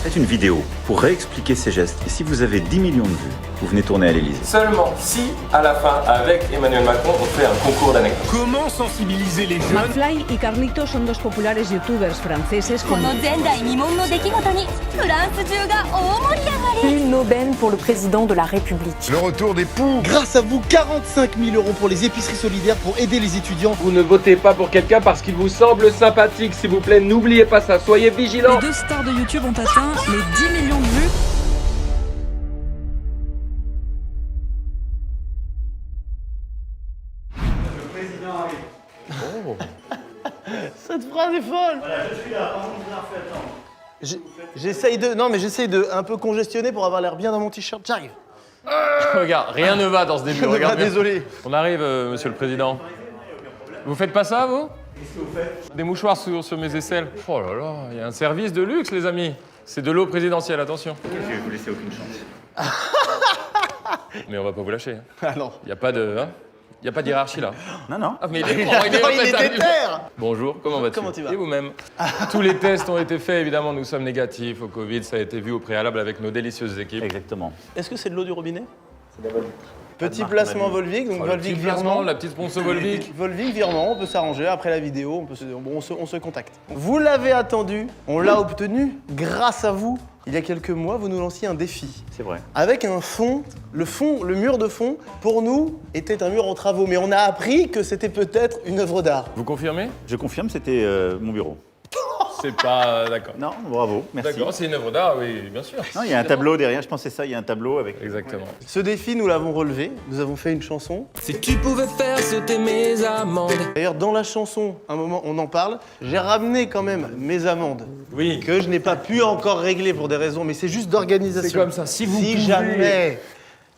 Faites une vidéo pour réexpliquer ces gestes. Et si vous avez 10 millions de vues, vous venez tourner à l'Élysée. Seulement si, à la fin, avec Emmanuel Macron, on fait un concours d'anecdotes. Comment sensibiliser les jeunes? McFly y Carlitos son dos populares youtubers franceses con... Une aubaine pour le président de la République. Le retour des poux. Grâce à vous, 45 000 € pour les épiceries solidaires pour aider les étudiants. Vous ne votez pas pour quelqu'un parce qu'il vous semble sympathique, s'il vous plaît, n'oubliez pas ça, soyez vigilants. Les deux stars de YouTube ont atteint les 10 millions de vues. Cette phrase est folle. Voilà, je suis là, pardon, je vous ai fait attendre. J'essaye de... Non, mais j'essaye de un peu congestionner pour avoir l'air bien dans mon t-shirt. J'arrive. Regarde, rien ne va dans ce début. Regarde, désolé. On arrive, monsieur le président. Vous faites pas ça, vous? Qu'est-ce que vous faites? Des mouchoirs sur mes aisselles. Oh là là, il y a un service de luxe, les amis. C'est de l'eau présidentielle, attention. Je vais vous laisser aucune chance. Mais on va pas vous lâcher. Ah non. Il y a pas de... Hein, y a pas de hiérarchie, là. Non, non. Ah, mais il est, Non, il est déter. Bonjour, comment vas-tu? Comment tu vas? Et vous-même? Tous les tests ont été faits, évidemment, nous sommes négatifs au Covid. Ça a été vu au préalable avec nos délicieuses équipes. Exactement. Est-ce que c'est de l'eau du robinet? C'est de la bonne. Petit placement Volvic, donc Oh, le Volvic petit placement, virement. la petite sponsor Volvic. Volvic virement, on peut s'arranger après la vidéo, on se contacte. Vous l'avez attendu, on l'a obtenu grâce à vous. Il y a quelques mois, vous nous lanciez un défi. C'est vrai. Avec un fond, le mur de fond, pour nous, était un mur en travaux. Mais on a appris que c'était peut-être une œuvre d'art. Vous confirmez? Je confirme, c'était mon bureau. C'est pas... D'accord. Non, bravo, merci. D'accord, c'est une œuvre d'art, oui, bien sûr. Non, il y a un tableau derrière, je pensais ça, il y a un tableau avec... Exactement. Ce défi, nous l'avons relevé. Nous avons fait une chanson. Si tu pouvais faire sauter mes amendes. D'ailleurs, dans la chanson, un moment, on en parle. J'ai ramené quand même mes amendes. Oui. Que je n'ai pas pu encore régler pour des raisons, mais c'est juste d'organisation. C'est comme ça, si vous Si pouvez... jamais...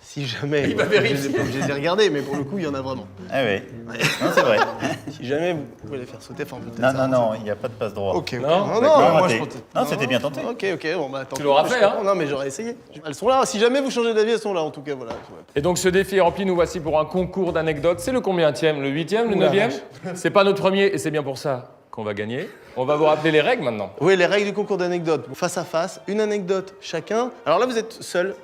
Si jamais... Il va vérifier. Je les ai regardés, mais pour le coup, il y en a vraiment. Ah oui, non, c'est vrai. Si jamais vous pouvez les faire sauter, enfin peut-être Non, ça. non, non, il n'y a pas de passe droit. Ok, ok. Non, non, d'accord, moi raté. je comptais. Non, c'était bien tenté. Ok, ok, bon bah tant Tu pis, l'auras je fait, hein. comprends. Non, mais j'aurais essayé. Elles sont là, si jamais vous changez d'avis, elles sont là en tout cas, voilà. Et donc ce défi est rempli, nous voici pour un concours d'anecdotes. C'est le combienième? Le 8e, le Oula, 9e? vache. C'est pas notre premier, et c'est bien pour ça qu'on va gagner. On va vous rappeler les règles maintenant. Oui, les règles du concours d'anecdotes. Face à face, une anecdote chacun. Alors là, vous êtes seul.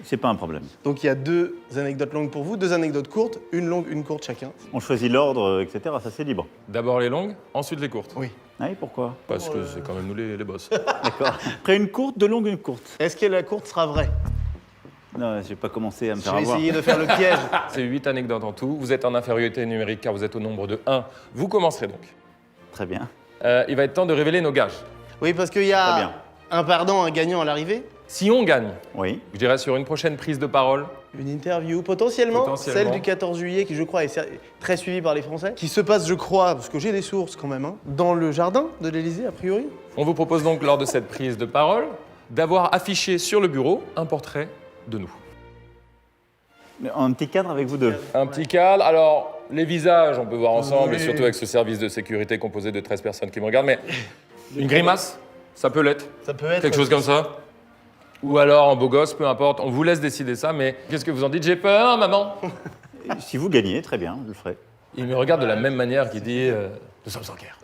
C'est pas un problème. Donc il y a 2 anecdotes longues pour vous, 2 anecdotes courtes, une longue, une courte chacun. On choisit l'ordre, etc. Ça, c'est libre. D'abord les longues, ensuite les courtes. Oui. Ah oui, pourquoi? Parce que c'est quand même nous les boss. D'accord. Après une courte, de longue, une courte. Est-ce que la courte sera vraie? Non, je vais pas commencer à me Je faire vais avoir. essayer de faire le piège. C'est 8 anecdotes en tout. Vous êtes en infériorité numérique car vous êtes au nombre de 1. Vous commencerez donc. Très bien. Il va être temps de révéler nos gages. Oui, parce qu'il y Très a bien. un perdant, un gagnant à l'arrivée. Si on gagne, Oui. je dirais sur une prochaine prise de parole, Une interview, potentiellement, celle du 14 juillet, qui je crois est très suivie par les Français, qui se passe, je crois, parce que j'ai des sources quand même, hein, dans le jardin de l'Élysée, a priori. on vous propose donc lors de cette prise de parole d'avoir affiché sur le bureau un portrait de nous. Un petit cadre avec vous deux. Un petit cadre, alors les visages on peut voir ensemble et surtout avec ce service de sécurité composé de 13 personnes qui me regardent, mais une grimace, ça peut l'être. Ça peut être... Quelque chose comme ça. Ou alors un beau gosse, peu importe, on vous laisse décider ça, mais qu'est-ce que vous en dites? J'ai peur, maman. Si vous gagnez, très bien, je le ferai. Il me regarde de la même manière qu'il dit nous sommes en guerre.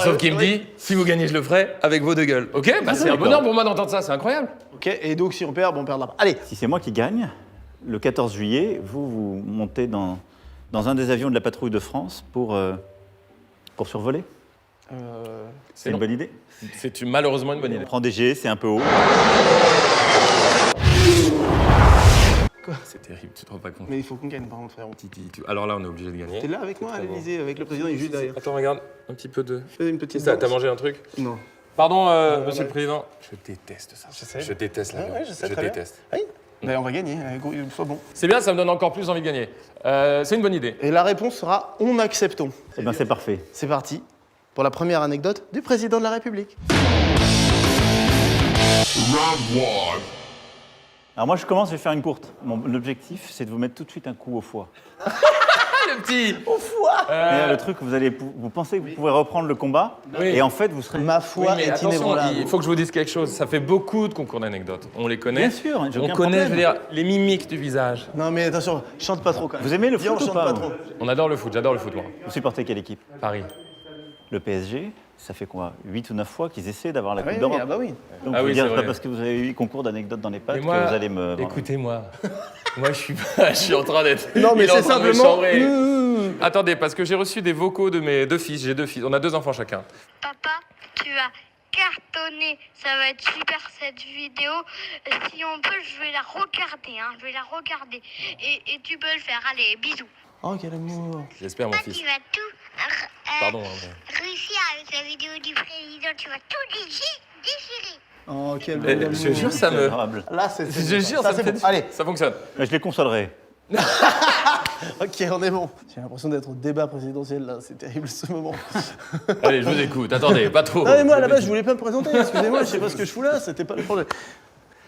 Sauf qu'il me dit si vous gagnez, je le ferai avec vos deux gueules. Ok, bah, c'est un bonheur pour moi d'entendre ça, c'est incroyable. Ok, et donc si on perd, bon, on perdra pas. Allez. Si c'est moi qui gagne, le 14 juillet, vous montez dans un des avions de la patrouille de France pour survoler. C'est une non. bonne idée. C'est malheureusement une bonne idée. On prend des G, c'est un peu haut. C'est terrible, tu te rends pas compte. Mais il faut qu'on gagne, par contre, frère. Alors là, on est obligé de gagner. T'es là avec moi à l'Élysée, avec le président, il est juste derrière. Attends, regarde, un petit peu de... Fais une petite T'as danse. mangé un truc? Non. Pardon, monsieur le Président. Je déteste ça. Je sais. Je déteste la Ah ouais, je sais, très bien. déteste. Oui. Ben, on va gagner, sois bon. C'est bien, ça me donne encore plus envie de gagner. C'est une bonne idée. Et la réponse sera on acceptons. Eh bien, c'est parfait. C'est parti pour la première anecdote du président de la République. Alors moi, je commence, je vais faire une courte. Mon objectif, c'est de vous mettre tout de suite un coup au foie. Le petit. Au foie. Mais le truc, vous pensez que vous pouvez reprendre le combat, Oui. et en fait, vous serez... Ma Oui, foi mais est attention, inébranlable. il faut que je vous dise quelque chose. Ça fait beaucoup de concours d'anecdotes. On les connaît. Bien sûr, j'ai On aucun connaît, problème. je veux dire, les mimiques du visage. Non mais attention, chante pas trop quand même. Vous aimez le Viens, foot on ou chante pas, pas vous trop. On adore le foot, j'adore le foot, moi. Vous supportez quelle équipe? Paris. Le PSG, ça fait quoi 8 ou 9 fois qu'ils essaient d'avoir la Oui, Coupe oui, d'Europe. ah bah oui. Donc, Ah je veux oui, dire, c'est c'est pas vrai. parce que vous avez eu concours d'anecdotes dans les pattes Et que moi, vous allez me... écoutez-moi. Moi, je suis en train d'être. Non, mais il est en c'est train de me simplement. chambrer. Attendez, parce que j'ai reçu des vocaux de mes 2 fils. J'ai 2 fils. On a 2 enfants chacun. Papa, tu as cartonné. Ça va être super cette vidéo. Si on peut, je vais la regarder. Hein. Je vais la regarder. Et tu peux le faire. Allez, bisous. Oh, quel amour. J'espère, mon Toi, fils. tu vas tout Pardon. Hein, réussir avec la vidéo du président. Tu vas tout déchirer. Oh, quel mais- amour. je jure, ça C'est me. adorable. Là, c'est. Je jure, ça me c'est fait. bon. Allez, Ça fonctionne. Je les consolerai. ok, on est bon. J'ai l'impression d'être au débat présidentiel là, c'est terrible ce moment. Allez, je vous écoute. Attendez, pas trop. Non, mais moi à la base, je voulais pas me présenter, excusez-moi, je sais pas ce que je fous là, c'était pas le problème.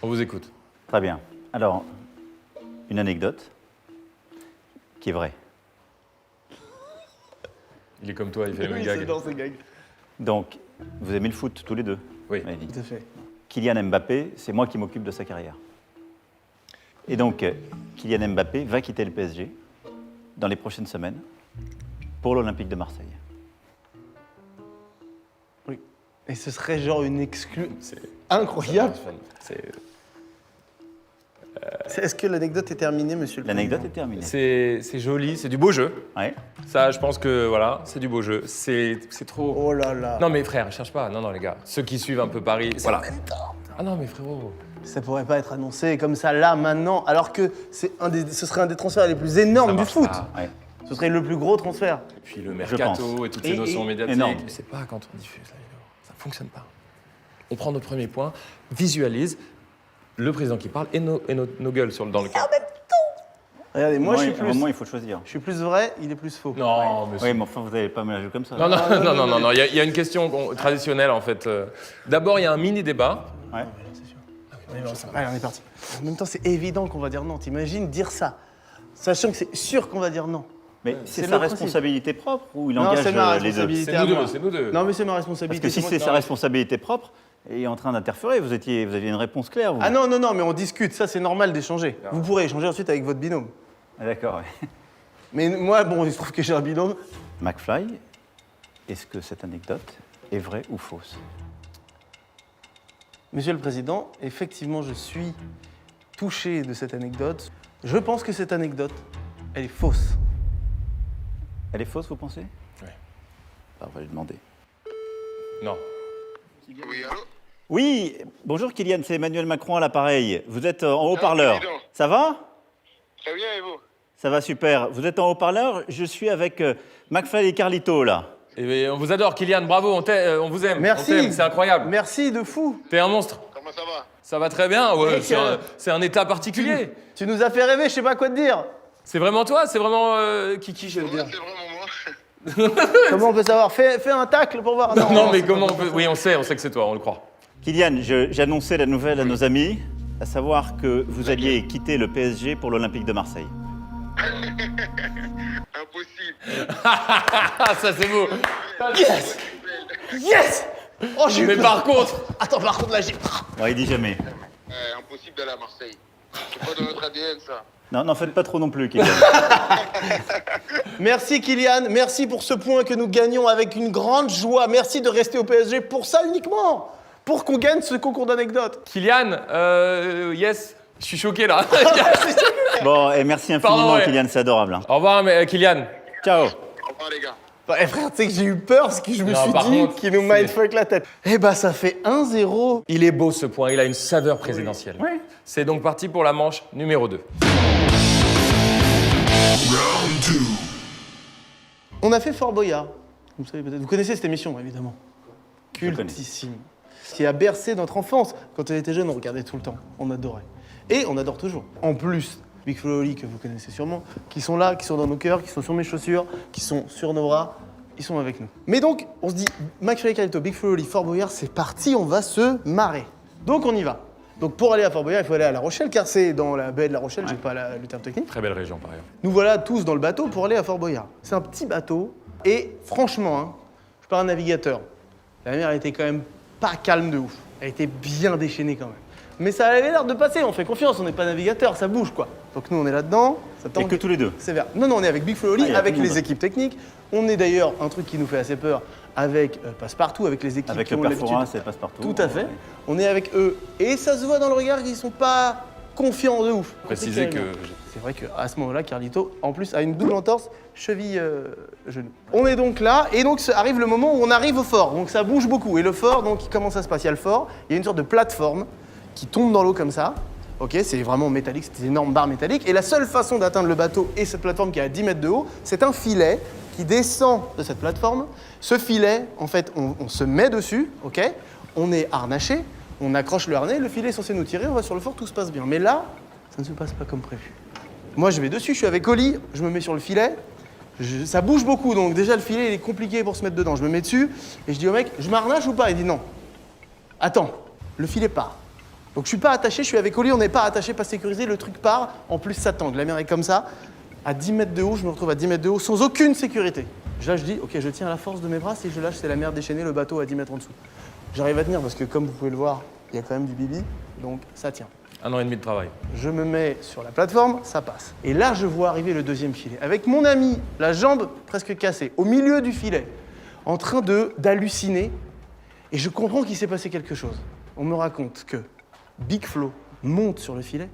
On vous écoute. Très bien. Alors, une anecdote qui est vraie. Il est comme toi, il fait les mêmes Oui, gags. c'est dans ces gags. Donc, vous aimez le foot tous les deux Oui. vous m'avez dit. Tout à fait. Kylian Mbappé, c'est moi qui m'occupe de sa carrière. Et donc, Kylian Mbappé va quitter le PSG dans les prochaines semaines pour l'Olympique de Marseille. Oui. Et ce serait genre une exclue C'est incroyable. c'est- Est-ce que l'anecdote est terminée, monsieur le L'anecdote Président est terminée. c'est joli, c'est du beau jeu. Ouais. Ça, je pense que voilà, c'est du beau jeu. C'est trop. Oh là là. Non mais frère, cherche pas. Non les gars, ceux qui suivent un peu Paris, voilà. Ah non mais frérot. Ça pourrait pas être annoncé comme ça là, maintenant, alors que ce serait un des transferts les plus énormes Ça du marche foot. pas. Ouais. Ce serait le plus gros transfert. Et puis le pense. mercato et toutes ces Et- notions et- médiatiques. énorme. Je sais pas quand on diffuse la vidéo, ça fonctionne pas. On prend notre premier point, visualise le président qui parle et nos gueules dans le cadre. Regardez, moi je suis À un plus. moment, il faut choisir. Je suis plus vrai, il est plus faux. Non, mais Oui, mais enfin, vous n'allez pas me la jouer comme ça. non. Il y a une question traditionnelle en fait. D'abord, il y a un mini débat. Ouais. Allez, on est parti. En même temps, c'est évident qu'on va dire non. T'imagines dire ça, sachant que c'est sûr qu'on va dire non. Mais c'est c'est sa le principe. responsabilité propre ou il Non, engage c'est ma les deux responsabilité. C'est à nous moi. deux, c'est nous deux. Non, mais c'est ma Parce responsabilité. que si moi c'est qui- sa responsabilité propre, il est en train d'interférer. Vous aviez une réponse claire. Vous. Ah non, mais on discute. Ça, c'est normal d'échanger. Vous pourrez échanger ensuite avec votre binôme. Ah, d'accord. Ouais. Mais moi, bon, il se trouve que j'ai un binôme. McFly, est-ce que cette anecdote est vraie ou fausse? Monsieur le Président, effectivement, je suis touché de cette anecdote. Je pense que cette anecdote, elle est fausse. Elle est fausse, vous pensez? Oui. Alors, on va lui demander. Non. Oui, allô? Oui, bonjour Kylian, c'est Emmanuel Macron à l'appareil. Vous êtes en haut-parleur. président. Ça va? Très bien, et vous? Ça va super. Vous êtes en haut-parleur, je suis avec McFly et Carlito là. Et on vous adore, Kylian, bravo, on vous aime. Merci. On t'aime, c'est incroyable. Merci de fou. T'es un monstre. Comment ça va? Ça va très bien, ouais, Mec, c'est un état particulier. Tu nous as fait rêver, je sais pas quoi te dire. C'est vraiment toi, c'est vraiment Kiki, je veux Ouais, dire. c'est vraiment moi. Comment on peut savoir fais un tacle pour voir. Non, mais c'est comment pas on peut... Oui, on sait que c'est toi, on le croit. Kylian, j'ai annoncé la nouvelle à nos amis, à savoir que vous alliez quitter le PSG pour l'Olympique de Marseille. Impossible. Ah, ça c'est beau. Yes. Yes. Oh, j'ai eu Mais peur. par contre, Attends, par contre, là, j'ai. Ouais, il dit jamais. Impossible d'aller à Marseille. C'est pas dans notre ADN, ça. Non, n'en faites pas trop non plus, Kylian. Merci Kylian, merci pour ce point que nous gagnons avec une grande joie. Merci de rester au PSG pour ça uniquement. Pour qu'on gagne ce concours d'anecdotes. Kylian, yes, je suis choqué là. Bon, et merci infiniment, Pardon, ouais. Kylian, c'est adorable. Hein. Au revoir, Kylian. Ciao. Au revoir, les gars. Bah, frère, tu sais que j'ai eu peur parce que je me Non, suis par dit contre, qu'il nous c'est- mindfuck la tête. Eh bah, ça fait 1-0. Il est beau ce point, il a une saveur présidentielle. Oui. C'est donc parti pour la manche numéro 2. On a fait Fort Boyard. Vous savez peut-être. Vous connaissez cette émission, évidemment. Je connais. Cultissime. Qui a bercé notre enfance. Quand on était jeune, on regardait tout le temps. On adorait. Et on adore toujours. En plus, Big Flo et Oli, que vous connaissez sûrement, qui sont là, qui sont dans nos cœurs, qui sont sur mes chaussures, qui sont sur nos bras, ils sont avec nous. Mais donc, on se dit, McFly et Carlito, Big Flo et Oli, Fort Boyard, c'est parti, on va se marrer. Donc on y va. Donc pour aller à Fort Boyard, il faut aller à La Rochelle, car c'est dans la baie de La Rochelle, j'ai pas le terme technique. Très belle région par ailleurs. Nous voilà tous dans le bateau pour aller à Fort Boyard. C'est un petit bateau et franchement, hein, je parle un navigateur. La mer était quand même pas calme de ouf. Elle était bien déchaînée quand même. Mais ça avait l'air de passer, on fait confiance, on n'est pas navigateur, ça bouge quoi. Donc nous on est là-dedans, ça Et tente. que tous les deux. Sévère. Non, on est avec Big Flo et Oli, Ah, il y a avec tout le les monde. équipes techniques. On est d'ailleurs, un truc qui nous fait assez peur, avec Passepartout, avec les équipes Avec qui le ont l'habitude. Perforin, c'est Passepartout. Tout à fait. On est avec eux. Et ça se voit dans le regard qu'ils sont pas confiants de ouf. Préciser que... C'est vrai qu'à ce moment-là, Carlito, en plus, a une double entorse, cheville, genou. On est donc là, et donc arrive le moment où on arrive au fort. Donc ça bouge beaucoup. Et le fort, donc comment ça se passe? Il y a le fort, il y a une sorte de plateforme qui tombe dans l'eau comme ça. Ok, c'est vraiment métallique, c'est des énormes barres métalliques. Et la seule façon d'atteindre le bateau et cette plateforme qui est à 10 mètres de haut, c'est un filet qui descend de cette plateforme. Ce filet, en fait, on se met dessus, ok? On est harnaché, on accroche le harnais, le filet est censé nous tirer, on va sur le fort, tout se passe bien. Mais là, ça ne se passe pas comme prévu. Moi, je vais dessus, je suis avec Oli, je me mets sur le filet. Ça bouge beaucoup, donc déjà le filet il est compliqué pour se mettre dedans. Je me mets dessus et je dis au mec, je m'harnache ou pas? Il dit non. Attends, le filet part. Donc je suis pas attaché, je suis avec Oli, on n'est pas attaché, pas sécurisé, le truc part. En plus ça tangue, la mer est comme ça. À 10 mètres de haut, je me retrouve à 10 mètres de haut sans aucune sécurité. Là je dis, ok, je tiens à la force de mes bras, si je lâche c'est la mer déchaînée, le bateau à 10 mètres en dessous. J'arrive à tenir parce que comme vous pouvez le voir, il y a quand même du bibi, donc ça tient. 1 an et demi de travail. Je me mets sur la plateforme, ça passe. Et là, je vois arriver le deuxième filet. Avec mon ami, la jambe presque cassée, au milieu du filet, en train d'halluciner. Et je comprends qu'il s'est passé quelque chose. On me raconte que Big Flo monte sur le filet.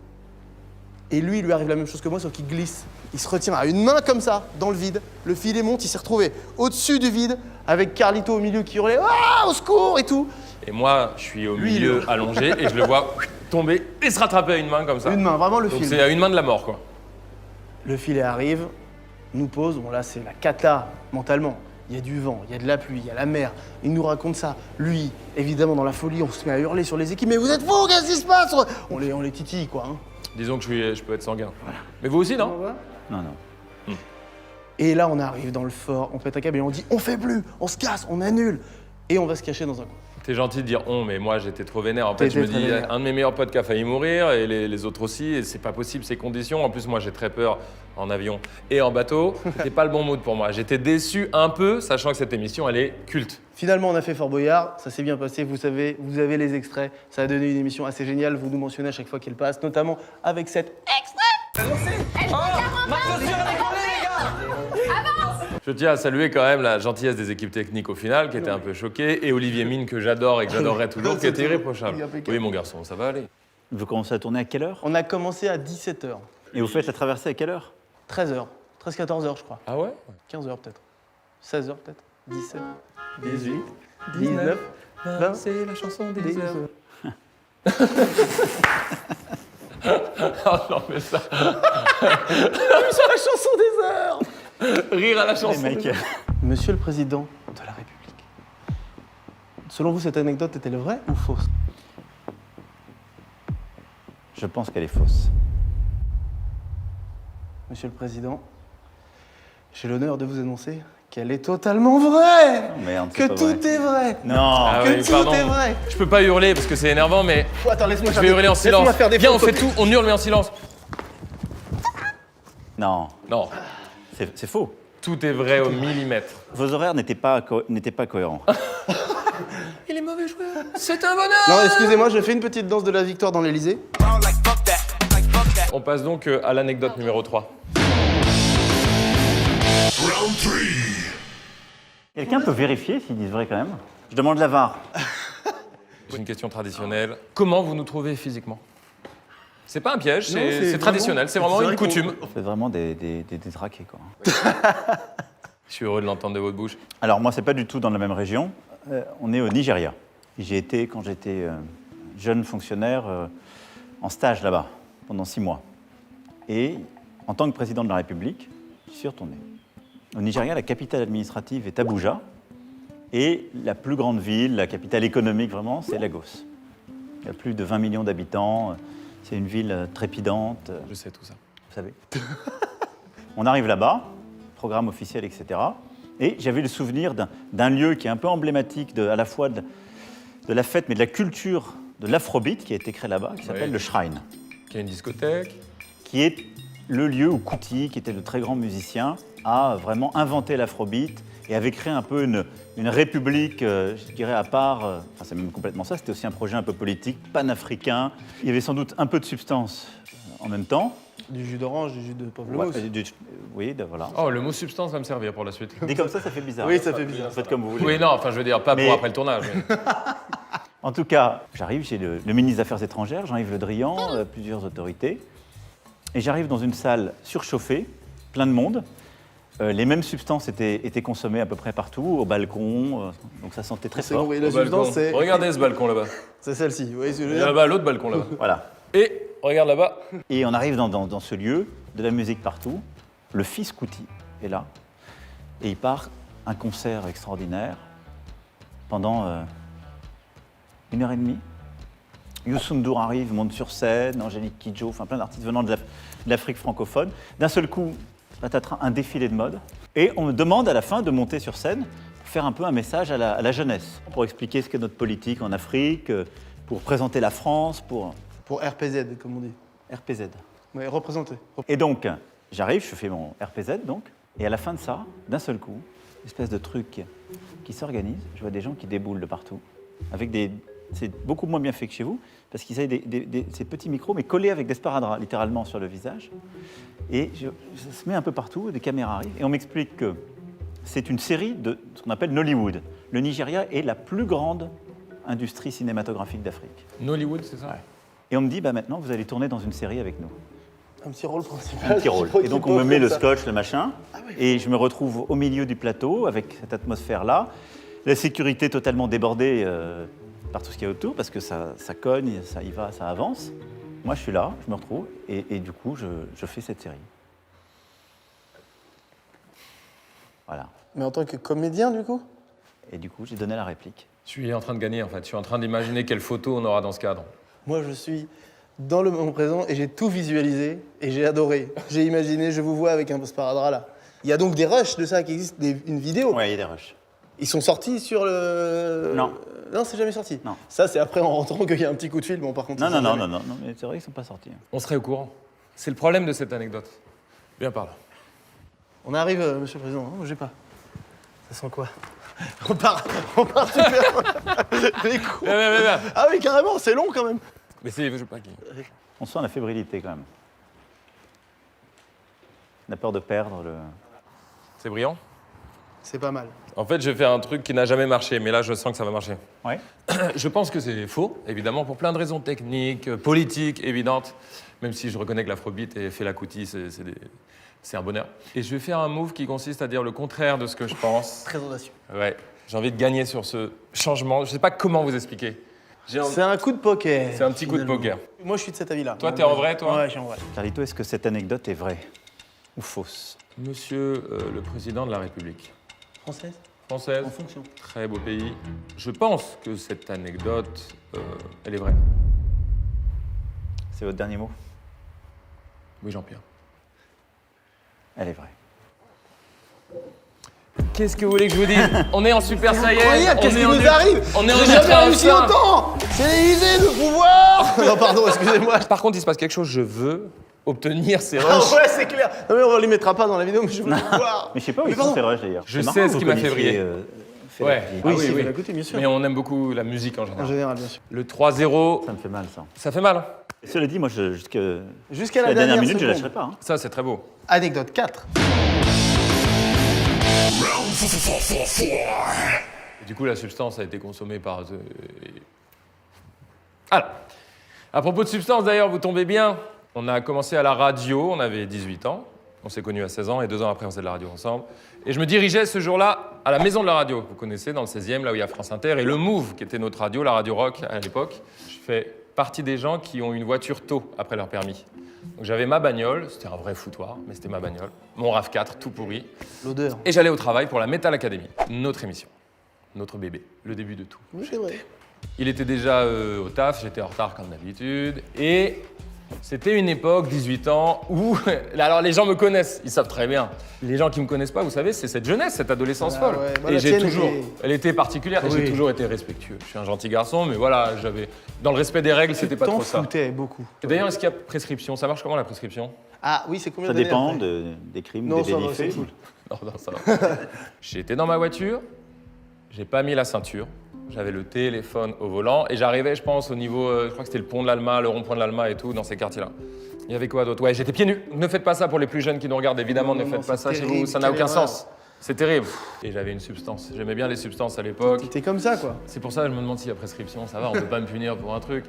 Et lui, il lui arrive la même chose que moi, sauf qu'il glisse. Il se retient à une main comme ça, dans le vide. Le filet monte, il s'est retrouvé au-dessus du vide, avec Carlito au milieu qui hurlait « Ah, au secours !» et tout. Et moi, je suis au milieu allongé et je le vois tomber et se rattraper à une main comme ça. Une main, vraiment le Donc film. c'est à une main de la mort, quoi. Le filet arrive, nous pose, bon là c'est la cata mentalement. Il y a du vent, il y a de la pluie, il y a la mer. Il nous raconte ça. Lui, évidemment dans la folie, on se met à hurler sur les équipes. Mais vous êtes fous, qu'est-ce qui se passe? On les titille quoi. Hein. Disons que je peux être sanguin. Voilà. Mais vous aussi, non? Non, non. Et là on arrive dans le fort, on pète un câble et on dit on fait plus, on se casse, on annule. Et on va se cacher dans un coin. T'es gentil de dire on, mais moi j'étais trop vénère. En fait, je me dis, un de mes meilleurs potes qui a failli mourir et les autres aussi, et c'est pas possible ces conditions. En plus, moi j'ai très peur en avion et en bateau. C'était pas le bon mood pour moi. J'étais déçu un peu, sachant que cette émission elle est culte. Finalement, on a fait Fort Boyard, ça s'est bien passé, vous savez, vous avez les extraits. Ça a donné une émission assez géniale, vous nous mentionnez à chaque fois qu'elle passe, notamment avec cette Je tiens à saluer quand même la gentillesse des équipes techniques au final, qui étaient un peu choquées, et Olivier Mine, que j'adore et que j'adorerai toujours, qui était irréprochable. Oui, mon garçon, ça va aller. Vous commencez à tourner à quelle heure? On a commencé à 17h. Et vous faites la traversée à quelle heure? 13h. 13-14h, je crois. Ah ouais? 15h peut-être. 16h peut-être. 17, 18, 19, 20. C'est la chanson des heures. Oh non, mais ça. Sur la chanson des heures. Rire à la chanson. Mec. Monsieur le Président de la République, selon vous, cette anecdote est-elle vraie ou fausse? Je pense qu'elle est fausse. Monsieur le Président, j'ai l'honneur de vous annoncer qu'elle est totalement vraie. Oh, merde, que pas tout vrai. est vrai. Non. Ah Que oui, tout pardon. est vrai. Je peux pas hurler parce que c'est énervant, mais Oh, attends, laisse-moi je vais hurler en silence. Laisse-moi faire des Viens, on photos. fait tout, on hurle mais en silence. Non, Non, c'est faux. tout est vrai au millimètre. Vos horaires n'étaient pas cohérents. Il est mauvais joueur. C'est un bonheur. Non, excusez-moi, je fais une petite danse de la victoire dans l'Elysée. On passe donc à l'anecdote numéro 3. Quelqu'un peut vérifier s'ils disent vrai quand même? Je demande la VAR. C'est une question traditionnelle. Comment vous nous trouvez physiquement? C'est pas un piège, Non, c'est c'est vraiment- traditionnel, c'est vraiment c'est une vrai qu'on- coutume. C'est vraiment des détraqués, quoi. Je suis heureux de l'entendre de votre bouche. Alors moi, c'est pas du tout dans la même région. On est au Nigeria. J'y étais quand j'étais jeune fonctionnaire en stage là-bas, pendant 6 mois. Et en tant que président de la République, je suis retourné. Au Nigeria, la capitale administrative est Abuja. Et la plus grande ville, la capitale économique vraiment, c'est Lagos. Il y a plus de 20 millions d'habitants. C'est une ville trépidante. Je sais tout ça. Vous savez. On arrive là-bas, programme officiel, etc. Et j'avais le souvenir d'un lieu qui est un peu emblématique à la fois de la fête, mais de la culture de l'afrobeat qui a été créé là-bas, qui s'appelle Oui. le Shrine, Qu'il y a une discothèque. qui est le lieu où Kuti, qui était le très grand musicien, a vraiment inventé l'afrobeat et avait créé un peu une république, je dirais, à part. Enfin, c'est même complètement ça, c'était aussi un projet un peu politique, panafricain. Il y avait sans doute un peu de substance en même temps. Du jus d'orange, du jus de pamplemousse. Oui, voilà. Oh, le mot substance va me servir pour la suite. Dit comme ça fait bizarre. Oui, ça fait bizarre. Faites comme vous voulez. Oui, non, enfin, je veux dire, pas Mais- pour après le tournage. mais- En tout cas, j'arrive chez le ministre des Affaires étrangères, Jean-Yves Le Drian, plusieurs autorités. Et j'arrive dans une salle surchauffée, plein de monde. Les mêmes substances étaient consommées à peu près partout, au balcon. Donc ça sentait très C'est fort. bon, oui, la Au balcon. substance, c'est... Regardez ce balcon là-bas. C'est celle-ci, vous voyez ce que je veux Et dire? là-bas, l'autre balcon là-bas. Voilà. Et regarde là-bas. Et on arrive dans ce lieu, de la musique partout. Le fils Couty est là. Et il part un concert extraordinaire pendant 1h30. Youssou N'Dour arrive, monte sur scène, Angélique Kidjo, enfin plein d'artistes venant de l'Afrique francophone. D'un seul coup, patatras, un défilé de mode. Et on me demande à la fin de monter sur scène pour faire un peu un message à la jeunesse, pour expliquer ce qu'est notre politique en Afrique, pour présenter la France, pour Pour RPZ, comme on dit. RPZ. Ouais, représenté. Et donc, j'arrive, je fais mon RPZ, donc, et à la fin de ça, d'un seul coup, une espèce de truc qui s'organise. Je vois des gens qui déboulent de partout, avec des... C'est beaucoup moins bien fait que chez vous, parce qu'ils avaient ces petits micros, mais collés avec des sparadraps, littéralement, sur le visage. Et ça se met un peu partout, des caméras arrivent, et on m'explique que c'est une série de ce qu'on appelle Nollywood. Le Nigeria est la plus grande industrie cinématographique d'Afrique. Nollywood, c'est ça? Et on me dit, bah maintenant, vous allez tourner dans une série avec nous. Un petit rôle principal. Un petit rôle. Et donc on me met le scotch, le machin, et je me retrouve au milieu du plateau avec cette atmosphère-là. La sécurité totalement débordée par tout ce qu'il y a autour, parce que ça cogne, ça y va, ça avance. Moi, je suis là, je me retrouve, et du coup, je fais cette série. Voilà. Mais en tant que comédien, du coup? Et du coup, j'ai donné la réplique. Je suis en train de gagner, en fait. Je suis en train d'imaginer quelle photo on aura dans ce cadre. Moi, je suis dans le moment présent et j'ai tout visualisé et j'ai adoré. J'ai imaginé, je vous vois avec un sparadrap là. Il y a donc des rushs de ça qui existent, une vidéo. Ouais, il y a des rushs. Ils sont sortis sur le... Non. Non, c'est jamais sorti. Non. Ça, c'est après en rentrant qu'il y a un petit coup de fil. Bon, par contre... Non, ça, non, jamais. non, mais c'est vrai qu'ils ne sont pas sortis. On serait au courant. C'est le problème de cette anecdote. Viens par là. On arrive, monsieur le Président. Non, bougez pas. Ça sent quoi? On part super. Les coups. Viens. Ah oui, carrément, c'est long quand même. Mais c'est... Je sais pas qui. On sent la fébrilité quand même. On a peur de perdre le... C'est brillant. C'est pas mal. En fait, je vais faire un truc qui n'a jamais marché, mais là, je sens que ça va marcher. Ouais. Je pense que c'est faux, évidemment, pour plein de raisons techniques, politiques, évidentes. Même si je reconnais que l'afrobeat et Fela Kuti, c'est un bonheur. Et je vais faire un move qui consiste à dire le contraire de ce que je pense. Très audacieux. Ouais. J'ai envie de gagner sur ce changement. Je sais pas comment vous expliquer. C'est un coup de poker. C'est un petit coup de finalement. poker. Moi, je suis de cet avis-là. Toi, t'es en vrai, toi? Ouais, je suis en vrai. Carlito, est-ce que cette anecdote est vraie ou fausse? Monsieur le Président de la République. Française? Française. En fonction. Très beau pays. Je pense que cette anecdote, elle est vraie. C'est votre dernier mot? Oui, Jean-Pierre. Elle est vraie. Qu'est-ce que vous voulez que je vous dise? On est en Super Saiyan. Incroyable, qu'est-ce qui nous arrive? On est en J'ai jamais Ultra réussi Instinct. autant. C'est l'Élysée, le pouvoir. Non, pardon, excusez-moi. Par contre, il se passe quelque chose. Je veux obtenir ces Ah rushs. ouais, c'est clair. Non mais on les mettra pas dans la vidéo, mais je veux le voir. Mais je sais pas où Mais ils sont pardon. ces rushs d'ailleurs. Je C'est sais marrant ce que qui vous m'a fait connaissiez, briller. Fela Ouais. Kuti. Oui, Ah c'est Fela Kuti, bien sûr. Mais on aime beaucoup la musique en général. En général, bien sûr. Le 3-0, Ça me fait mal ça. ça fait mal. Hein. Cela dit, moi, Jusqu'à la la dernière dernière minute, je seconde. lâcherai pas. Hein. Ça, c'est très beau. Anecdote 4. Et du coup, la substance a été consommée par... Alors, à propos de substance, d'ailleurs, vous tombez bien. On a commencé à la radio, on avait 18 ans. On s'est connus à 16 ans et 2 ans après, on faisait de la radio ensemble. Et je me dirigeais ce jour-là à la maison de la radio. Vous connaissez, dans le 16e, là où il y a France Inter. Et le Move, qui était notre radio, la radio rock à l'époque. Je fais partie des gens qui ont une voiture tôt après leur permis. Donc j'avais ma bagnole, c'était un vrai foutoir, mais c'était ma bagnole. Mon RAV4, tout pourri. L'odeur. Et j'allais au travail pour la Metal Academy, notre émission, notre bébé, le début de tout. Oui, c'est vrai. Il était déjà au taf, j'étais en retard comme d'habitude. Et c'était une époque, 18 ans, où... Alors les gens me connaissent, ils savent très bien. Les gens qui me connaissent pas, vous savez, c'est cette jeunesse, cette adolescence Ah folle. ouais, bah et la j'ai tienne toujours... était- Elle était particulière et Oui. j'ai toujours été respectueux. Je suis un gentil garçon, mais voilà, j'avais... Dans le respect des règles, c'était pas T'en trop ça. foutais beaucoup. Et d'ailleurs, est-ce qu'il y a prescription? Ça marche comment la prescription? Ah oui, c'est combien Ça d'années dépend après des crimes, Non, des ça va, délits c'est faits. cool. Non, ça va. J'étais dans ma voiture, j'ai pas mis la ceinture, J'avais le téléphone au volant et j'arrivais, je pense, au niveau, je crois que c'était le pont de l'Alma, le rond-point de l'Alma et tout, dans ces quartiers-là. Il y avait quoi d'autre? Ouais, j'étais pieds nus. Ne faites pas ça pour les plus jeunes qui nous regardent, évidemment, ne faites pas ça chez vous, ça n'a aucun sens. C'est terrible. Et j'avais une substance. J'aimais bien les substances à l'époque. T'étais comme ça, quoi. C'est pour ça que je me demande s'il y a prescription, ça va, on peut pas me punir pour un truc.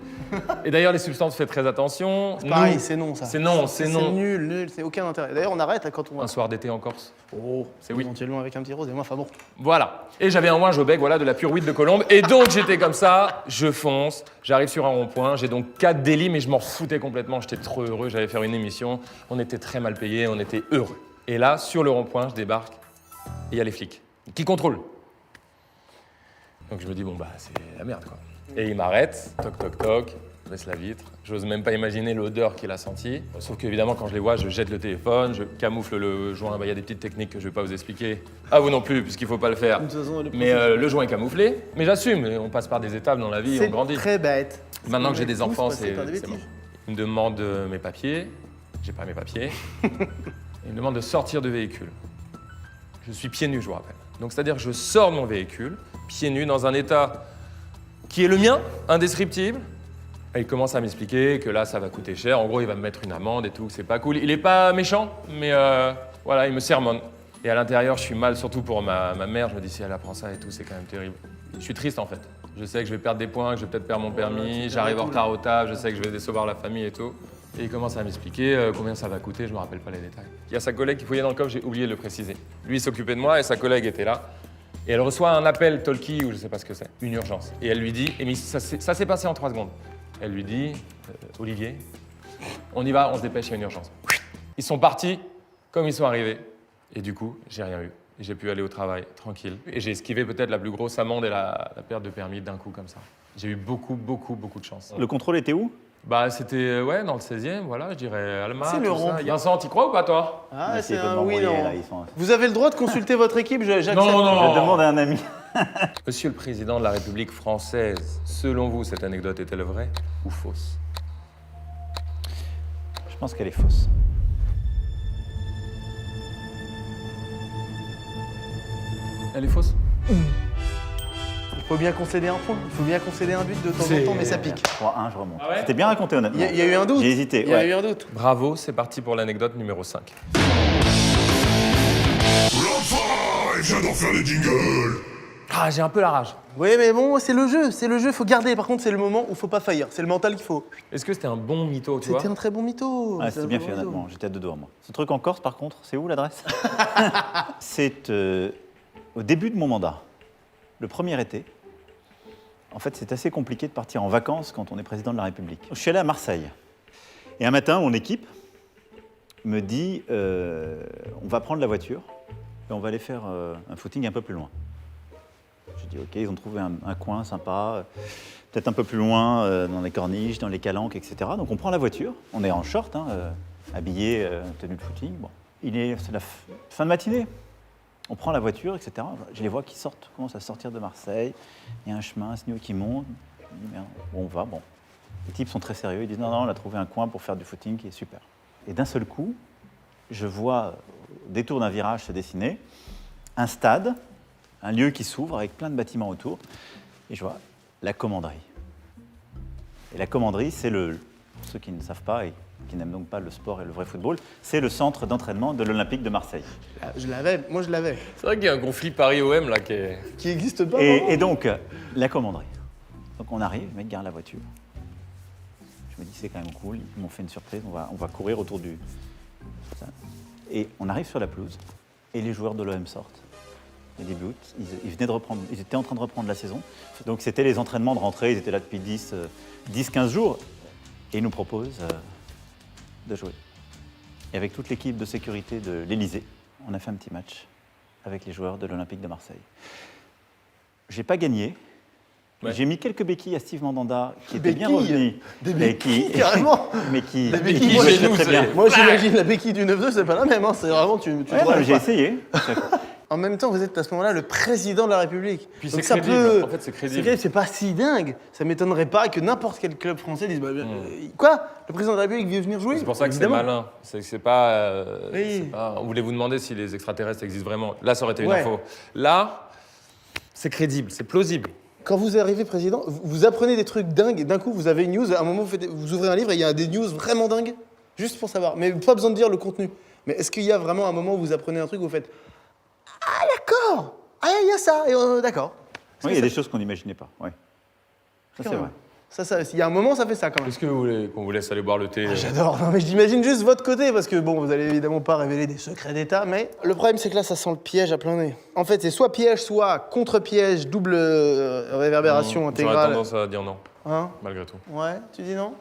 Et d'ailleurs, les substances, faites très attention. Pareil, c'est non, ça. C'est non, c'est non. C'est nul, c'est aucun intérêt. D'ailleurs, on arrête là, quand on va. Un soir d'été en Corse. Oh, c'est oui. Éventuellement avec un petit rose, et moi, enfin bon. Voilà. Et j'avais un ouinge au bec, voilà, de la pure huile de Colombe. Et donc, j'étais comme ça, je fonce, j'arrive sur un rond-point, j'ai donc 4 délits, mais je m'en foutais complètement, j'étais trop heureux, j'allais faire une émission, on était très mal payés, on était heureux. Et là, sur le rond-point, je débarque, et il y a les flics qui contrôlent. Donc je me dis, bon, bah, c'est la merde, quoi. Et il m'arrête, toc, toc, toc, baisse la vitre. J'ose même pas imaginer l'odeur qu'il a sentie. Sauf qu'évidemment, quand je les vois, je jette le téléphone, je camoufle le joint. Bah, y a des petites techniques que je vais pas vous expliquer. À vous non plus, puisqu'il faut pas le faire. Mais le joint est camouflé. Mais j'assume, on passe par des étapes dans la vie, on grandit. C'est très bête. Maintenant que j'ai des enfants, c'est bon. bêtises. Il me demande mes papiers. J'ai pas mes papiers. Il me demande de sortir du véhicule. Je suis pieds nus, je vous rappelle. Donc c'est-à-dire que je sors de mon véhicule, pieds nus, dans un état qui est le mien, indescriptible. Et il commence à m'expliquer que là, ça va coûter cher. En gros, il va me mettre une amende et tout, c'est pas cool. Il est pas méchant, mais voilà, il me sermonne. Et à l'intérieur, je suis mal, surtout pour ma mère. Je me dis, si elle apprend ça et tout, c'est quand même terrible. Je suis triste, en fait. Je sais que je vais perdre des points, que je vais peut-être perdre mon permis. J'arrive en retard au taf, je sais que je vais décevoir la famille et tout. Et il commence à m'expliquer combien ça va coûter, je me rappelle pas les détails. Il y a sa collègue qui fouillait dans le coffre, j'ai oublié de le préciser. Lui, il s'occupait de moi et sa collègue était là. Et elle reçoit un appel talkie ou je sais pas ce que c'est, une urgence. Et elle lui dit, et ça s'est passé en 3 secondes. Elle lui dit, Olivier, on y va, on se dépêche, il y a une urgence. Ils sont partis comme ils sont arrivés. Et du coup, j'ai rien eu. Et j'ai pu aller au travail tranquille. Et j'ai esquivé peut-être la plus grosse amende et la perte de permis d'un coup comme ça. J'ai eu beaucoup de chance. Le contrôle était où? Bah, c'était, ouais, dans le 16e, voilà, je dirais Alma, C'est le tout ça. rond-point. Vincent, t'y crois ou pas, toi? Ah, Merci c'est de un oui, m'envoyer, non. là, ils sont- Vous avez le droit de consulter votre équipe, j'accepte. Non. Je demande à un ami. Monsieur le Président de la République française, selon vous, cette anecdote est-elle vraie ou fausse? Je pense qu'elle est fausse. Elle est fausse? Il faut bien concéder un point, il faut bien concéder un but de temps en temps, mais ça pique. 3-1, je remonte. Ah ouais C'était bien raconté, honnêtement. Il y a eu un doute. J'ai hésité, Il y a ouais. eu un doute. Bravo, c'est parti pour l'anecdote numéro 5. J'adore faire les jingles. Ah, j'ai un peu la rage. Oui, mais bon, c'est le jeu, faut garder. Par contre, c'est le moment où faut pas faillir, c'est le mental qu'il faut. Est-ce que c'était un bon mytho, tu vois? C'était un très bon mytho. Ouais, c'était bien fait, honnêtement. J'étais à 2 doigts, moi. Ce truc en Corse, par contre, c'est où l'adresse? C'est au début de mon mandat, le premier été. En fait, c'est assez compliqué de partir en vacances quand on est président de la République. Je suis allé à Marseille. Et un matin, mon équipe me dit on va prendre la voiture et on va aller faire un footing un peu plus loin. Je dis ok, ils ont trouvé un coin sympa, peut-être un peu plus loin, dans les corniches, dans les calanques, etc. Donc on prend la voiture, on est en short, habillé, tenue de footing. Bon. C'est la fin de matinée. On prend la voiture, etc. Je les vois qui sortent, commencent à sortir de Marseille. Il y a un chemin, un signal qui monte. Je dis, merde, bon, on va, bon. Les types sont très sérieux. Ils disent, non, on a trouvé un coin pour faire du footing qui est super. Et d'un seul coup, je vois, au détour d'un virage se dessiner, un stade, un lieu qui s'ouvre avec plein de bâtiments autour. Et je vois la commanderie. Et la commanderie, c'est pour ceux qui ne savent pas et qui n'aiment donc pas le sport et le vrai football, c'est le centre d'entraînement de l'Olympique de Marseille. Moi je l'avais. C'est vrai qu'il y a un conflit Paris-OM là qui est... Qui existe pas. Et donc, la commanderie. Donc on arrive, le mec garde la voiture. Je me dis, c'est quand même cool, ils m'ont fait une surprise, on va courir autour du... Ça. Et on arrive sur la pelouse, et les joueurs de l'OM sortent. Les débuts, ils venaient de reprendre, ils étaient en train de reprendre la saison. Donc c'était les entraînements de rentrée, ils étaient là depuis 10-15 jours, et ils nous proposent de jouer. Et avec toute l'équipe de sécurité de l'Élysée, on a fait un petit match avec les joueurs de l'Olympique de Marseille. J'ai pas gagné. Ouais. J'ai mis quelques béquilles à Steve Mandanda, qui était bien revenu. Des béquilles, carrément. Mais qui jouait très bien. Moi, j'imagine la béquille du 9-2, c'est pas la même. Hein. C'est vraiment, j'ai essayé. En même temps, vous êtes à ce moment-là le président de la République. Puis donc c'est crédible. En fait, c'est crédible. C'est pas si dingue. Ça m'étonnerait pas que n'importe quel club français dise quoi? Le président de la République vient venir jouer? C'est pour ça que c'est malin. C'est pas, on voulait vous demander si les extraterrestres existent vraiment. Là, ça aurait été une info. Là, c'est crédible, c'est plausible. Quand vous arrivez président, vous apprenez des trucs dingues, et d'un coup vous avez une news, à un moment vous ouvrez un livre et il y a des news vraiment dingues, juste pour savoir, mais pas besoin de dire le contenu. Mais est-ce qu'il y a vraiment un moment où vous apprenez un truc où vous faites « Ah d'accord, ah il y a ça, et d'accord ». Oui, il y a des choses qu'on n'imaginait pas, oui. Ça, c'est vrai. Ça, il y a un moment, ça fait ça quand même. Est-ce que vous voulez qu'on vous laisse aller boire le thé? J'adore, non mais j'imagine juste votre côté, parce que bon, vous allez évidemment pas révéler des secrets d'État, mais le problème c'est que là, ça sent le piège à plein nez. En fait, c'est soit piège, soit contre-piège, double réverbération intégrale. J'aurais tendance à dire non, Hein? malgré tout. Ouais, tu dis non?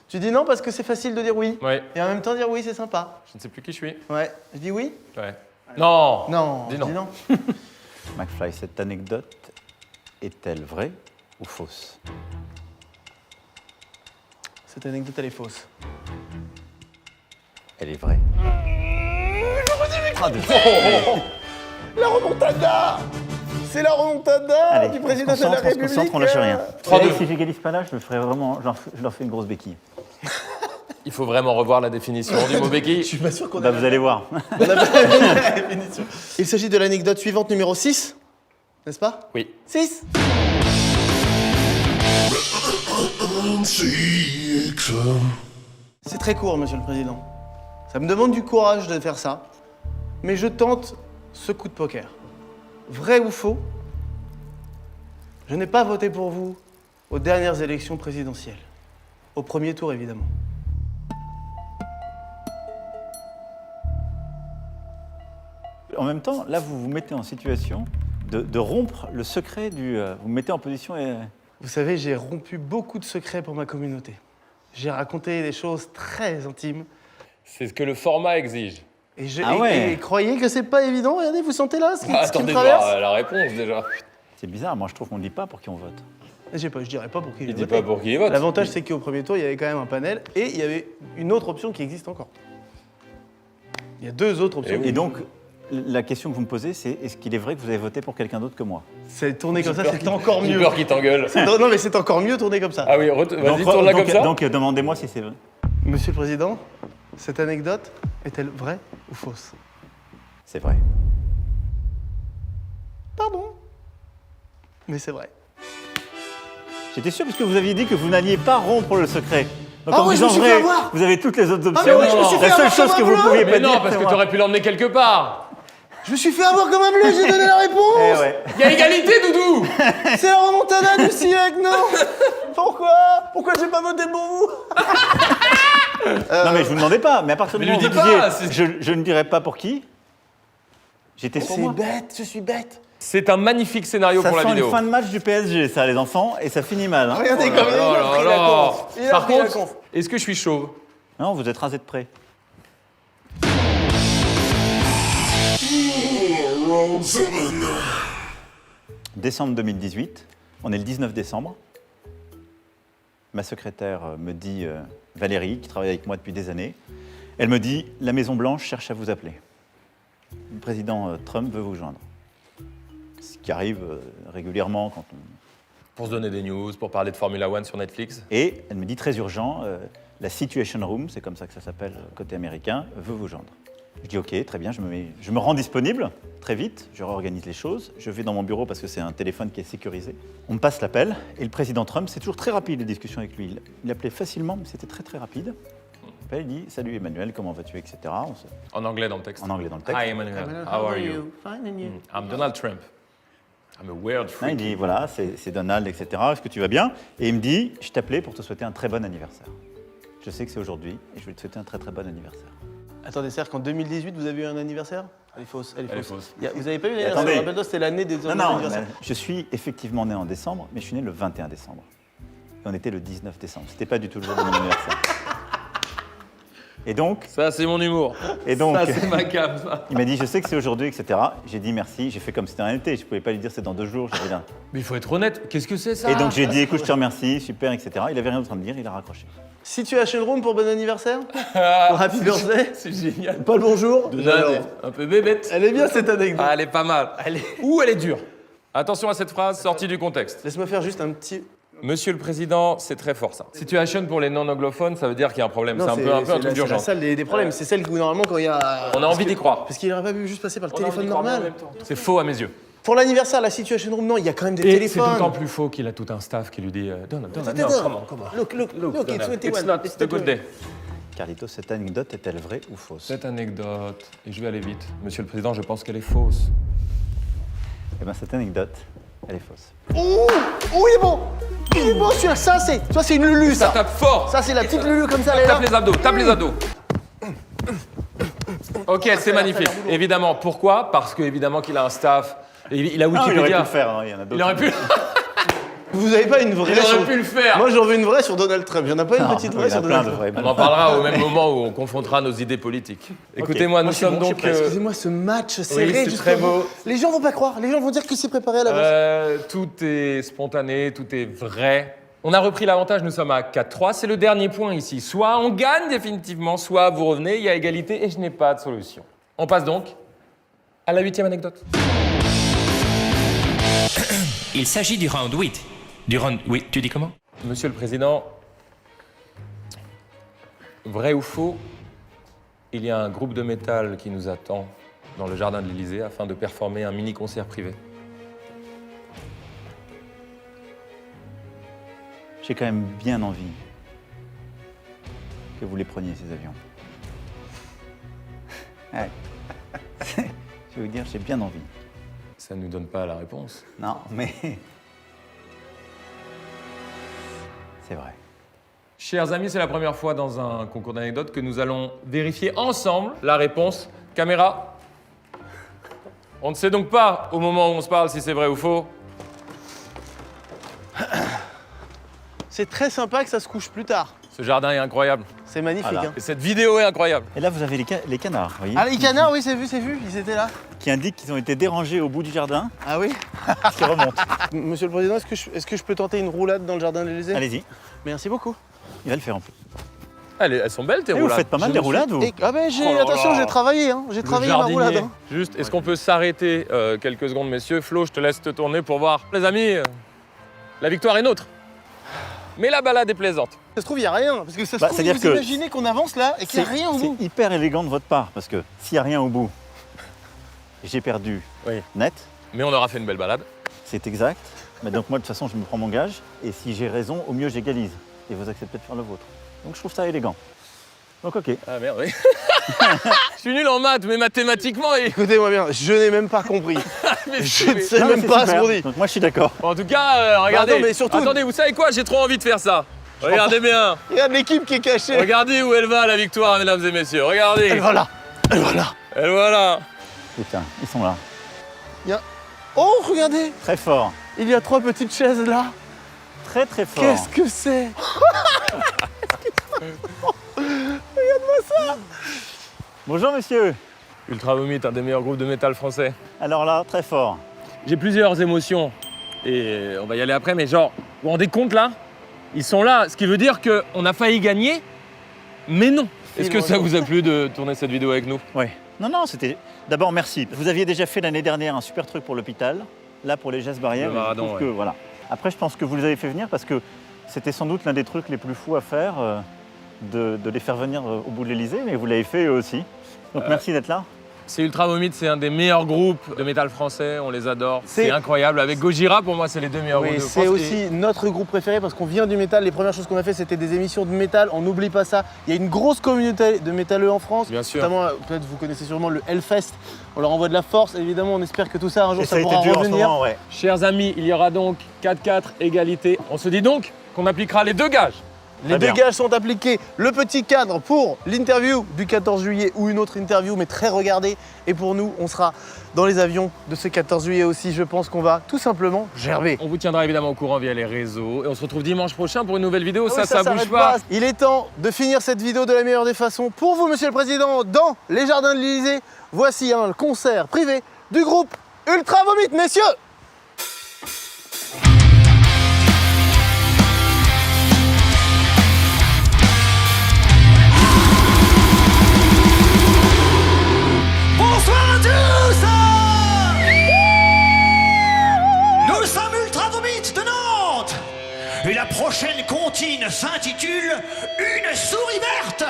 Tu dis non parce que c'est facile de dire oui. Ouais. Et en même temps, dire oui, c'est sympa. Je ne sais plus qui je suis. Ouais, je dis oui? Ouais. Non. Non, Dis je non. dis non. McFly, cette anecdote est-elle vraie ou fausse? Cette anecdote, elle est fausse. Elle est vraie. La remontada! C'est la remontada Allez, du on président se de la concentre, on se République. concentre, on lâche rien. 3-2. Et si j'égalise pas là, je me ferai vraiment, je leur fais une grosse béquille. Il faut vraiment revoir la définition du mot béquille. Je suis pas sûr qu'on Bah, vous allez voir. On a pas la définition. Il s'agit de l'anecdote suivante, numéro 6. N'est-ce pas? Oui. 6. C'est très court, monsieur le président. Ça me demande du courage de faire ça, mais je tente ce coup de poker. Vrai ou faux? Je n'ai pas voté pour vous aux dernières élections présidentielles. Au premier tour, évidemment. En même temps, là, vous vous mettez en situation de rompre le secret du... vous me mettez en position... Vous savez, j'ai rompu beaucoup de secrets pour ma communauté. J'ai raconté des choses très intimes. C'est ce que le format exige. Et croyez que c'est pas évident. Regardez, vous sentez là ce qui me Attendez de traverse. voir la réponse déjà. C'est bizarre, moi je trouve qu'on ne dit pas pour qui on vote. Je dirais pas pour qui Il j'ai dit voté. pas pour qui il vote. L'avantage, c'est qu'au premier tour, il y avait quand même un panel et il y avait une autre option qui existe encore. Il y a 2 autres options. Et donc, la question que vous me posez, c'est est-ce qu'il est vrai que vous avez voté pour quelqu'un d'autre que moi? C'est tourné comme ça, c'est encore J'ai mieux. peur qu'il t'engueule. Non, mais c'est encore mieux tourné comme ça. Ah oui, vas-y, tourne-la comme ça. Donc, demandez-moi si c'est vrai. Monsieur le Président, cette anecdote est-elle vraie ou fausse? C'est vrai. Pardon. Mais c'est vrai. J'étais sûr parce que vous aviez dit que vous n'alliez pas rompre le secret. Donc Ah en ouais, je disant me suis vrai, fait avoir. vous avez toutes les autres options. mais oui, je me suis fait La seule avoir chose comme que un vous bleu. pouviez Mais pas non, dire, parce c'est que moi. t'aurais pu l'emmener quelque part. Je me suis fait avoir comme un bleu, j'ai donné la réponse. Eh ouais. Il y a égalité, Doudou. C'est la remontada du siècle, non? Pourquoi j'ai pas voté pour vous? Non mais je vous demandais pas, mais à partir du Mais moment lui où dis vous pas, disiez je ne dirais pas pour qui, j'étais pour C'est moi. bête, je suis bête. C'est un magnifique scénario Ça pour la sent vidéo. une fin de match du PSG, ça, les enfants, et ça finit mal. Hein. Regardez comme il a Oh pris là la là. conf. Il a Par pris la contre, conf. est-ce que je suis chauve? Non, vous êtes rasé de près. Décembre 2018, on est le 19 décembre. Ma secrétaire me dit, Valérie, qui travaille avec moi depuis des années, elle me dit « La Maison-Blanche cherche à vous appeler. Le président Trump veut vous joindre. » Ce qui arrive régulièrement quand on... Pour se donner des news, pour parler de Formula One sur Netflix. Et elle me dit très urgent, la Situation Room, c'est comme ça que ça s'appelle côté américain, veut vous joindre. Je dis ok, très bien, je me rends disponible très vite, je réorganise les choses, je vais dans mon bureau parce que c'est un téléphone qui est sécurisé. On me passe l'appel et le président Trump, c'est toujours très rapide les discussions avec lui. Il appelait facilement, mais c'était très très rapide. Il dit salut Emmanuel, comment vas-tu, etc. En anglais dans le texte. En anglais dans le texte. Hi Emmanuel, how are you? Fine and you. I'm Donald Trump. I'm a weird Là, freak. il dit voilà, c'est Donald, etc. Est-ce que tu vas bien? Et il me dit je t'appelais pour te souhaiter un très bon anniversaire. Je sais que c'est aujourd'hui et je vais te souhaiter un très très bon anniversaire. Attendez, c'est-à-dire qu'en 2018, vous avez eu un anniversaire? Elle est fausse. Elle est fausse. Vous avez pas eu attendez. l'anniversaire? Rappelle-toi, c'était l'année des Non, anniversaires. je suis effectivement né en décembre, mais je suis né le 21 décembre. Et on était le 19 décembre. C'était pas du tout le jour de mon anniversaire. Et donc, Ça, c'est mon humour. Ça, c'est ma cam, ça. il m'a dit, je sais que c'est aujourd'hui, etc. J'ai dit merci, j'ai fait comme si c'était un été. Je pouvais pas lui dire c'est dans 2 jours. J'ai dit, non. Mais il faut être honnête. Qu'est-ce que c'est ça? Et donc j'ai dit, écoute, je te remercie, super, etc. Il avait rien d'autre à me dire, il a raccroché. Situation Room pour bon anniversaire? Pour Happy Birthday? C'est génial. Pas le bonjour? Déjà, Alors, un peu bébête. elle est bien cette anecdote. Ah, elle est pas mal. Ou elle est dure. Attention à cette phrase sortie du contexte. Laisse-moi faire juste un petit... Monsieur le Président, c'est très fort ça. Situation pour les non-anglophones, ça veut dire qu'il y a un problème. Non, C'est un peu un truc c'est la d'urgence. salle des problèmes. C'est celle où normalement quand il y a... On a envie d'y croire. Parce qu'il n'aurait pas pu juste passer par le On a envie téléphone d'y croire, mais en normal. même temps. C'est faux à mes yeux. Pour l'anniversaire, la Situation Room, non, il y a quand même des Et c'est téléphones. d'autant plus faux qu'il a tout un staff qui lui dit Donald, Attends, no, attends. come on. Look, it's Donald, 21. it's not It's a good day. Carlito, cette anecdote est-elle vraie ou fausse? Cette anecdote, et je vais aller vite. Monsieur le Président, je pense qu'elle est fausse. Eh bien, cette anecdote, elle est fausse. Oh, il est bon. Il est bon celui-là. Ça, c'est une Lulu, Ça ça. tape fort. Ça, c'est la petite Lulu comme ça, elle est là. Tape les abdos. Ok, c'est magnifique. Évidemment, pourquoi? Parce que évidemment qu'il a un staff. Et il a Ah, il aurait pu Wikipédia. le faire, hein, il y en a d'autres. Il aurait pu. Vous avez pas une vraie Il aurait sur... pu le faire. Moi, j'en veux une vraie sur Donald Trump. Il y en a pas une Non, petite il y vraie en a sur plein Donald de Trump. vraies. On en parlera au même moment où on confrontera nos idées politiques. Écoutez-moi, nous sommes donc. Excusez-moi, ce match serré. c'est jusqu'au très bout. beau. Les gens vont pas croire. Les gens vont dire que c'est préparé à l'avance. Tout est spontané, tout est vrai. On a repris l'avantage, nous sommes à 4-3. C'est le dernier point ici. Soit on gagne définitivement, soit vous revenez, il y a égalité et je n'ai pas de solution. On passe donc à la 8e anecdote. Il s'agit du round 8. Du round 8, tu dis comment? Monsieur le Président, vrai ou faux, il y a un groupe de métal qui nous attend dans le jardin de l'Élysée afin de performer un mini-concert privé. J'ai quand même bien envie que vous les preniez, ces avions. Ouais. Je vais vous dire, j'ai bien envie. Ça ne nous donne pas la réponse. Non, mais... C'est vrai. Chers amis, c'est la première fois dans un concours d'anecdotes que nous allons vérifier ensemble la réponse. Caméra. On ne sait donc pas, au moment où on se parle, si c'est vrai ou faux. C'est très sympa que ça se couche plus tard. Ce jardin est incroyable. C'est magnifique. Voilà. Hein. Et cette vidéo est incroyable. Et là, vous avez les canards, vous voyez, Ah, les canards, oui, c'est vu, ils étaient là. qui indiquent qu'ils ont été dérangés au bout du jardin, Ah oui. qui remontent. Monsieur le Président, est-ce que je peux tenter une roulade dans le jardin de l'Élysée? Allez-y, Merci beaucoup. il va le faire en plus. Elles sont belles tes Et vous roulades. faites pas mal de roulades, vous? Ah ben, Oh là attention, là. j'ai travaillé, hein. J'ai Le travaillé ma jardinier. roulade. Hein. Juste, est-ce qu'on peut s'arrêter quelques secondes, messieurs? Flo, je te laisse te tourner pour voir. Les amis, la victoire est nôtre. Mais la balade est plaisante. Ça se trouve, il n'y a rien. Parce que ça se Bah, trouve, c'est-à-dire vous que imaginez qu'on avance là et qu'il n'y a rien au bout. C'est hyper élégant de votre part, parce que s'il n'y a rien au bout, j'ai perdu Oui. net, Mais on aura fait une belle balade. c'est exact. Mais donc moi, de toute façon, je me prends mon gage, et si j'ai raison, au mieux, j'égalise. Et vous acceptez de faire le vôtre. Donc je trouve ça élégant. Donc ok. Ah merde, oui. Je suis nul en maths, mais mathématiquement... Écoutez-moi bien, je n'ai même pas compris. Mais Je ne sais Non, mais même c'est pas ce super. qu'on dit. Donc moi, je suis d'accord. En tout cas, regardez. attends, mais surtout- Attendez, vous savez quoi? J'ai trop envie de faire ça. Regardez bien. Regarde l'équipe qui est cachée. Regardez où elle va, la victoire, mesdames et messieurs. Regardez. Elle va là. Elle va là. Elle voilà. Putain, ils sont là. Oh, regardez. Très fort. Il y a 3 petites chaises là. Très très fort. Qu'est-ce que c'est? Bonjour monsieur. Ultra Vomit, un des meilleurs groupes de métal français. Alors là, très fort. J'ai plusieurs émotions et on va y aller après, mais genre, vous vous rendez compte là? Ils sont là, ce qui veut dire qu'on a failli gagner, mais non. Est-ce que ça vous a plu de tourner cette vidéo avec nous? Oui. Non, c'était... D'abord, merci. Vous aviez déjà fait l'année dernière un super truc pour l'hôpital. Là, pour les gestes barrières, Le je marathon, trouve que, voilà. Après, je pense que vous les avez fait venir parce que c'était sans doute l'un des trucs les plus fous à faire, de les faire venir au bout de l'Élysée, mais vous l'avez fait eux aussi. Donc merci d'être là. C'est Ultra Vomit, c'est un des meilleurs groupes de métal français, on les adore. C'est- C'est incroyable. Avec Gojira, pour moi, c'est les deux meilleurs Oui, groupes de c'est France. aussi notre groupe préféré parce qu'on vient du métal. Les premières choses qu'on a fait, c'était des émissions de métal. On n'oublie pas ça. Il y a une grosse communauté de métalleux en France. Bien sûr. Notamment, peut-être vous connaissez sûrement le Hellfest. On leur envoie de la force. Évidemment, on espère que tout ça, un jour, Et ça ça a été pourra dur en ce revenir. moment, ouais. Chers amis, il y aura donc 4-4 égalité. On se dit donc qu'on appliquera les deux gages. Les Très deux bien. gages sont appliqués. Le petit cadre pour l'interview du 14 juillet ou une autre interview, mais très regardée. Et pour nous, on sera dans les avions de ce 14 juillet aussi. Je pense qu'on va tout simplement gerber. On vous tiendra évidemment au courant via les réseaux. Et on se retrouve dimanche prochain pour une nouvelle vidéo. Ah oui, ça bouge s'arrête pas. Il est temps de finir cette vidéo de la meilleure des façons. Pour vous, Monsieur le Président, dans les jardins de l'Élysée, voici un concert privé du groupe Ultra Vomit, messieurs. Bonsoir à tous! Nous sommes Ultra Vomit de Nantes! Et la prochaine comptine s'intitule Une souris verte!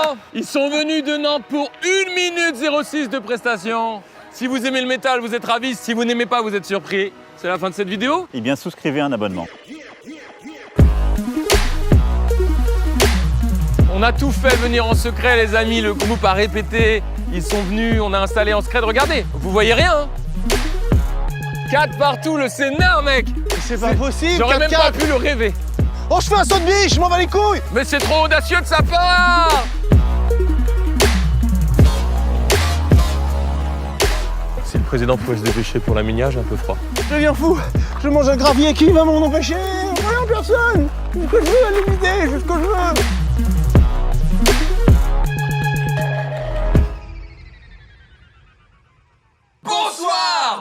Bravo! Ils sont venus de Nantes pour 1 minute 06 de prestation. Si vous aimez le métal, vous êtes ravis. Si vous n'aimez pas, vous êtes surpris. C'est la fin de cette vidéo. Eh bien, souscrivez un abonnement. On a tout fait venir en secret, les amis. Le groupe a répété. Ils sont venus, on a installé en secret. Regardez, vous voyez rien, hein? 4 partout, le scénar, mec! C'est pas possible. J'aurais même pas pu le rêver. Oh, je fais un saut de biche, je m'en bats les couilles. Mais c'est trop audacieux de sa part! Si le président pouvait se dépêcher pour la miniage, un peu froid. Je deviens fou. Je mange un gravier qui va m'en empêcher. Rien, personne. C'est ce que je veux, à l'unité, c'est ce que je veux.